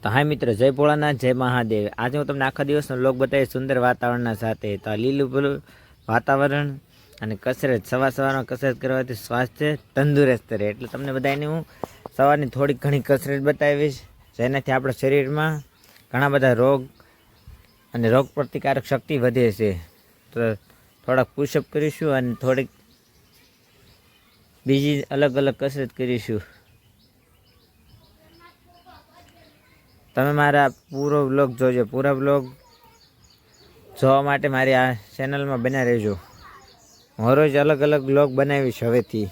તો હા મિત્ર, જય ભોળાનાથ, જય મહાદેવ। આજે હું તમને આખા દિવસનો વ્લોગ બતાવીશ સુંદર વાતાવરણના સાથે। તો આ લીલું પેલું વાતાવરણ અને કસરત, સવારમાં કસરત કરવાથી સ્વાસ્થ્ય તંદુરસ્ત રહે, એટલે તમને બધાને હું સવારની થોડીક ઘણી કસરત બતાવીશ, જેનાથી આપણા શરીરમાં ઘણા બધા રોગ અને રોગ પ્રતિકારક શક્તિ વધે છે। તો થોડાક પુશઅપ કરીશું અને થોડીક બીજી અલગ અલગ કસરત કરીશું। તમે મારા પૂરો વ્લોગ જોજો। પૂરા વ્લોગ જોવા માટે મારી આ ચેનલમાં બન્યા રહેજો। હું રોજ અલગ અલગ વ્લોગ બનાવીશ હવેથી।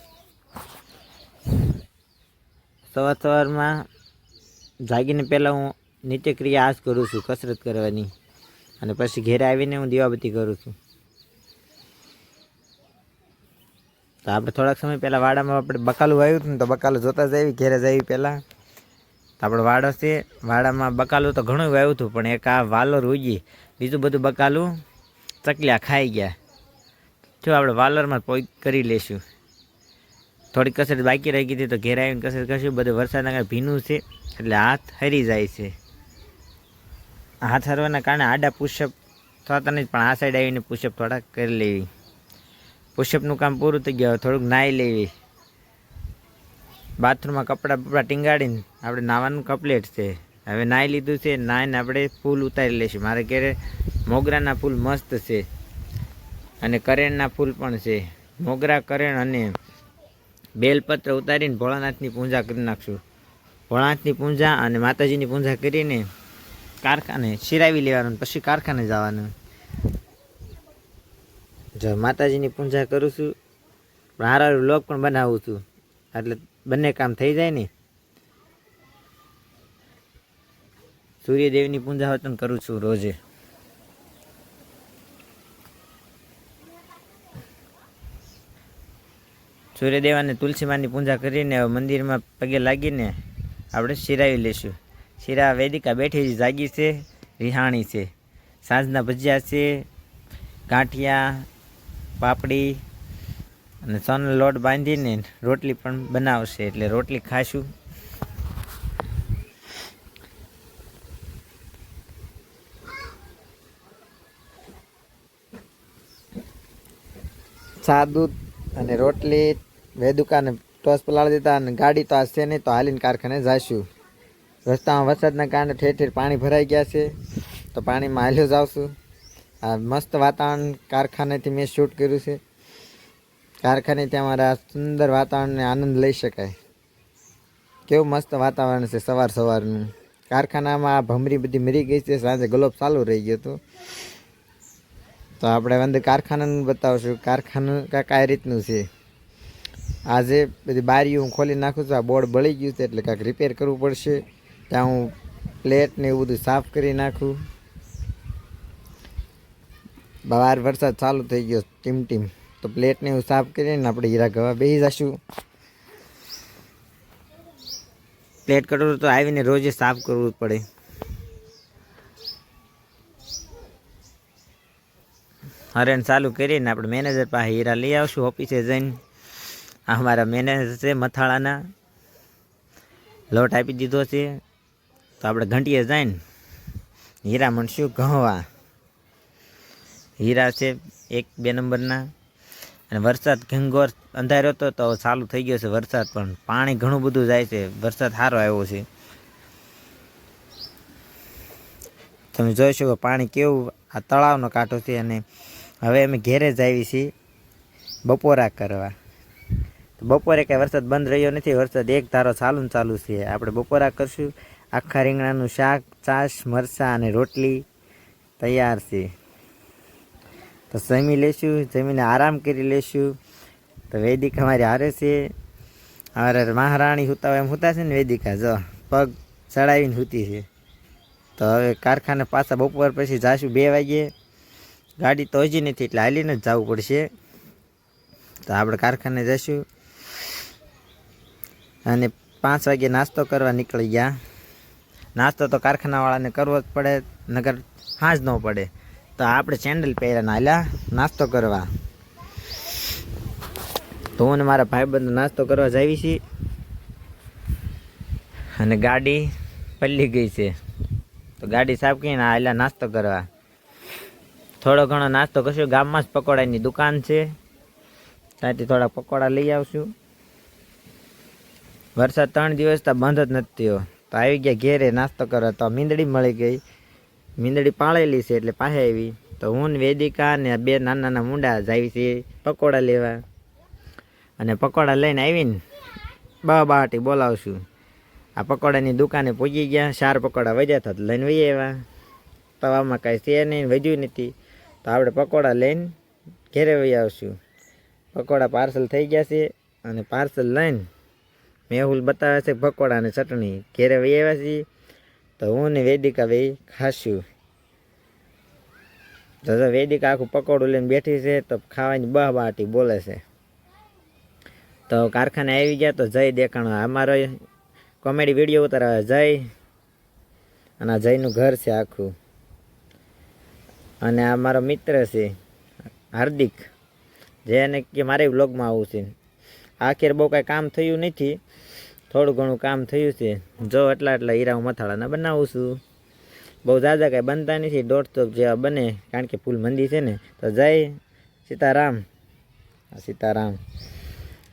સવારમાં જાગીને પહેલાં હું નિત્યક્રિયા આ જ કરું છું, કસરત કરવાની, અને પછી ઘેરે આવીને હું દીવાબત્તી કરું છું। તો આપણે થોડાક સમય પહેલાં વાડામાં આપણે બકાલું વાવ્યું હતું ને, તો બકાલું જોતા જઈએ, ઘેરે જઈએ પહેલાં। તો આપણે વાડો છે, વાડામાં બકાલું તો ઘણું વાવ્યું હતું, પણ એક આ વાલોર ઉગી, બીજું બધું બકાલું ચકલિયા ખાઈ ગયા। જો આપણે વાલોરમાં પોઈક કરી લઈશું। થોડીક કસરત બાકી રહી ગઈ હતી, તો ઘેર આવીને કસરત કરીશું। બધું વરસાદના કારણે ભીનું છે, એટલે હાથ હરી જાય છે। હાથ હરવાના કારણે આડા પુશઅપ થતા નથી, પણ આ સાઈડ આવીને પુશઅપ થોડાક કરી લેવી। પુશઅપનું કામ પૂરું થઈ ગયું, થોડુંક નાહી લેવી। બાથરૂમમાં કપડાં ટીંગાડીને આપણે નાવાનું કમ્પ્લીટ છે। હવે નાહી લીધું છે, નાહીને આપણે ફૂલ ઉતારી લઈશું। મારે ઘરે મોગરાના ફૂલ મસ્ત છે, અને કરેણના ફૂલ પણ છે। મોગરા, કરેણ અને બેલપત્ર ઉતારીને ભોળાનાથની પૂજા કરી નાખશું। ભોળાનાથની પૂજા અને માતાજીની પૂજા કરીને કારખાને શિરાવી લેવાનું, પછી કારખાને જવાનું। જો માતાજીની પૂજા કરું છું, પણ હારા વ્લોગ પણ બનાવું છું, એટલે બંને કામ થઈ જાય ને। સૂર્યદેવની પૂજા વતન કરું છું રોજે। સૂર્યદેવ અને તુલસીમાની પૂજા કરીને મંદિરમાં પગે લાગીને આપણે શિરાવી લઈશું। શિરા વેદિકા બેઠી જાગી છે, રિહાણી છે। સાંજના ભજીયા છે, ગાંઠિયા, પાપડી અને સોનો લોટ બાંધીને રોટલી પણ બનાવશે, એટલે રોટલી ખાશું। ચા, દૂધ અને રોટલી વેદુકાને ટોસ પલાળી દીધા, અને ગાડી તો આ છે નહીં, તો હાલીને કારખાને જઈશું। રસ્તામાં વરસાદના કારણે ઠેર ઠેર પાણી ભરાઈ ગયા છે, તો પાણીમાં હાલ્યો જાઉં છું। આ મસ્ત વાતાવરણ કારખાનેથી મેં શૂટ કર્યું છે। કારખાનેથી અમારા સુંદર વાતાવરણને આનંદ લઈ શકાય। કેવું મસ્ત વાતાવરણ છે સવારનું। કારખાનામાં આ ભમરી બધી મરી ગઈ છે, સાંજે ગલોબ ચાલુ રહી ગયો હતો। તો આપણે અંદર કારખાનાનું બતાવશું, કારખાનું કાંઈક આ રીતનું છે। આજે બધી બારીઓ હું ખોલી નાખું છું। આ બોર્ડ બળી ગયું છે, એટલે કાંઈક રિપેર કરવું પડશે। ત્યાં હું પ્લેટ ને એવું બધું સાફ કરી નાખું। બહાર વરસાદ ચાલુ થઈ ગયો ટીમ, તો પ્લેટને એવું સાફ કરીને આપણે હીરા ગવા બેસી જશું। પ્લેટ કટોરું તો આવીને રોજે સાફ કરવું પડે। હરણ ચાલુ કરીને આપણે મેનેજર પાસે હીરા લઈ આવશું ઓફિસે જઈને। આ અમારા મેનેજર છે મથાળાના, લોટ આપી દીધો છે, તો આપણે ઘંટીએ જઈને હીરા મળશું ઘઉંવા। હીરા છે 1-2 નંબરના, અને વરસાદ ઘંઘોર અંધાર્યો હતો, તો ચાલુ થઈ ગયો છે વરસાદ, પણ પાણી ઘણું બધું જાય છે, વરસાદ સારો આવ્યો છે। તમે જોઈ શકો પાણી કેવું, આ તળાવનો કાંઠો છે। અને હવે અમે ઘેરે જ આવી છીએ બપોરા કરવા। બપોરે કાંઈ વરસાદ બંધ રહ્યો નથી, વરસાદ એક ધારો ચાલુ છે। આપણે બપોરા કરશું। આખા રીંગણાનું શાક, છાશ, મરચાં અને રોટલી તૈયાર છે। તો જમી લઈશું, જમીને આરામ કરી લઈશું। તો વેદિકા અમારી હારે છે, અમારે મહારાણી સૂતા હોય એમ સૂતા છે ને વેદિકા, જો પગ ચડાવીને સૂતી છે। તો હવે કારખાને પાછા બપોર પછી જઈશું 2 વાગ્યે। ગાડી તો હજી નથી, એટલે હાલીને જ જવું પડશે। તો આપણે કારખાને જઈશું, અને 5 વાગ્યે નાસ્તો કરવા નીકળી ગયા। નાસ્તો તો કારખાનાવાળાને કરવો જ પડે, નગર હાજ ન પડે। તો આપણે સેન્ડલ પહેર્યા હાલ્યા નાસ્તો કરવા। તો હું ને મારા ભાઈબંધ નાસ્તો કરવા જાવી છીએ, અને ગાડી પલ્લી ગઈ છે. તો ગાડી સાફ કરીને આયલા નાસ્તો કરવા. થોડો ઘણો નાસ્તો કરશું. ગામમાં જ પકોડાની દુકાન છે, ત્યાંથી થોડા પકોડા લઈ આવશું. વરસાદ 3 દિવસ તો બંધ જ નથી થયો. તો આવી ગયા ઘેરે નાસ્તો કરવા. તો મીંદડી મળી ગઈ, મીંદડી પાળેલી છે એટલે પાસે આવી. તો હું ને વેદિકા ને 2 નાના નાના મુંડા જાય છે પકોડા લેવા. અને પકોડા લઈને આવીને બાટી બોલાવશું. આ પકોડાની દુકાને પહોંચી ગયા. 4 પકોડા વધ્યા હતા લઈને વહી આવ્યા. તવામાં કાંઈ છે નહીં, વધ્યું નથી. તો આપણે પકોડા લઈને ઘેરે વહી આવશું. પકોડા પાર્સલ થઈ ગયા છે અને પાર્સલ લઈને મેહુલ બતાવે છે પકોડા અને ચટણી. ઘેરે વહી આવ્યા છીએ. તો હું ને વેદિકા વહી ખાશું. તો વેદિકા આખું પકોડું લઈને બેઠી છે. તો ખાવાની બાટી બોલે છે. તો કારખાને આવી ગયા. તો જય દેખાણો અમારો કોમેડી વિડીયો ઉતારવા જય. અને આ જયનું ઘર છે આખું. અને આ મારો મિત્ર છે હાર્દિક, જેને કે મારે વ્લોગમાં આવું છે. આખેર બહુ કાંઈ કામ થયું નથી, થોડું ઘણું કામ થયું છે. જો એટલા હીરા હું મથાળાના બનાવું છું. બહુ ઝાઝા કાંઈ બનતા નથી, 150 જેવા બને, કારણ કે ફૂલ મંદી છે ને. તો જય સીતારામ. સીતારામ.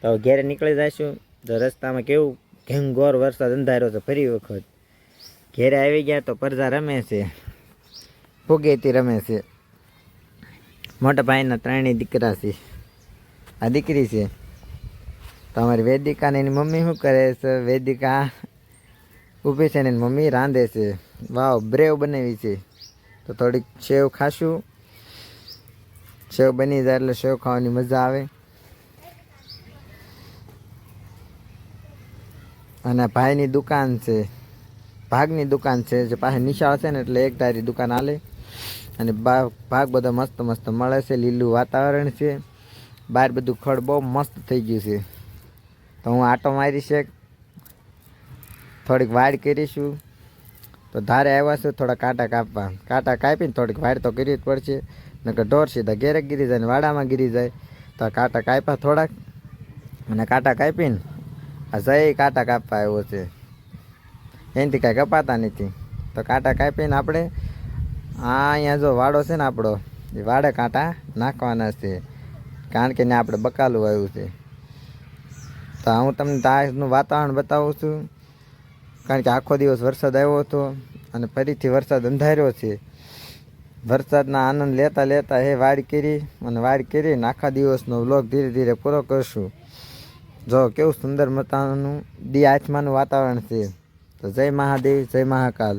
તો ઘેરે નીકળી જઈશું. તો રસ્તામાં કેવું ઘેંઘોર વરસાદ અંધાર્યો છે ફરી વખત. ઘેરે આવી ગયા. તો પરજા રમે છે, ફુગેતી રમે છે. મોટા ભાઈના 3 દીકરા છે. આ દીકરી છે. તો અમારી વેદિકા ને એની મમ્મી શું કરે છે? વેદિકા ઊભી છે ને એની મમ્મી રાંધે છે. વાવ, બ્રેવ બનાવી છે. તો થોડીક સેવ ખાશું. સેવ બની જાય એટલે સેવ ખાવાની મજા આવે. અને ભાઈની દુકાન છે, ભાગની દુકાન છે. જે પાસે નિશાળ છે ને એટલે એક ધારી દુકાન હાલે. અને ભાગ બધો મસ્ત મસ્ત મળે છે. લીલું વાતાવરણ છે. બહાર બધું ખડ બહુ મસ્ત થઈ ગયું છે. તો હું આટો મારીશ, થોડીક વાડ કરીશું. તો ધારે આવ્યા છું થોડા કાંટા કાપવા. કાંટા કાપીને થોડીક વાડ તો કરવી જ પડશે, નકર ઢોર સીધા ઘેરે ગીરી જાય ને વાડામાં ગીરી જાય. તો કાંટા કાપ્યા થોડાક, અને કાંટા કાપીને આ જઈ કાંટા કાપવા આવ્યો છે. એનાથી કાંઈ કપાતા નથી. તો કાંટા કાપીને આપણે અહીંયા જો વાડો છે ને આપણો, એ વાડે કાંટા નાખવાના છે, કારણ કે ત્યાં આપણે બકાલું આવ્યું છે. તો હું તમને આજનું વાતાવરણ બતાવું છું, કારણ કે આખો દિવસ વરસાદ આવ્યો હતો અને ફરીથી વરસાદ અંધાર્યો છે. વરસાદના આનંદ લેતા લેતા વાડ કરી અને વાડ કરીને આખા દિવસનો વ્લોગ ધીરે ધીરે પૂરો કરશું. જો કેવું સુંદર મતાનું દી આસમાનું વાતાવરણ છે. તો જય મહાદેવ, જય મહાકાલ.